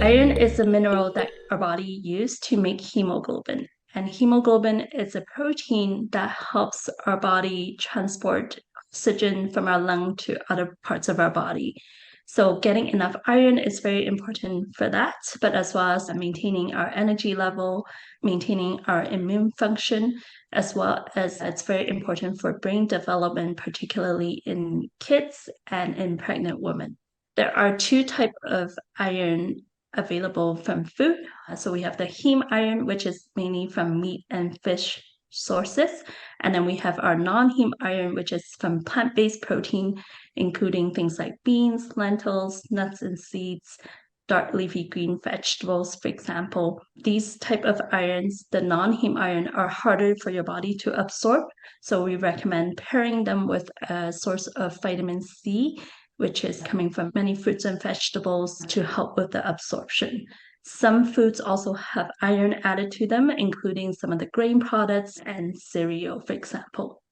Iron is a mineral that our body uses to make hemoglobin. And hemoglobin is a protein that helps our body transport oxygen from our lung to other parts of our body. So getting enough iron is very important for that, but as well as maintaining our energy level, maintaining our immune function, as well as it's very important for brain development, particularly in kids and in pregnant women. There are two types of iron available from food. So we have the heme iron, which is mainly from meat and fish sources. And then we have our non-heme iron, which is from plant-based protein, including things like beans, lentils, nuts and seeds, dark leafy green vegetables, for example. These type of irons, the non-heme iron, are harder for your body to absorb. So we recommend pairing them with a source of vitamin C, which is coming from many fruits and vegetables to help with the absorption. Some foods also have iron added to them, including some of the grain products and cereal, for example.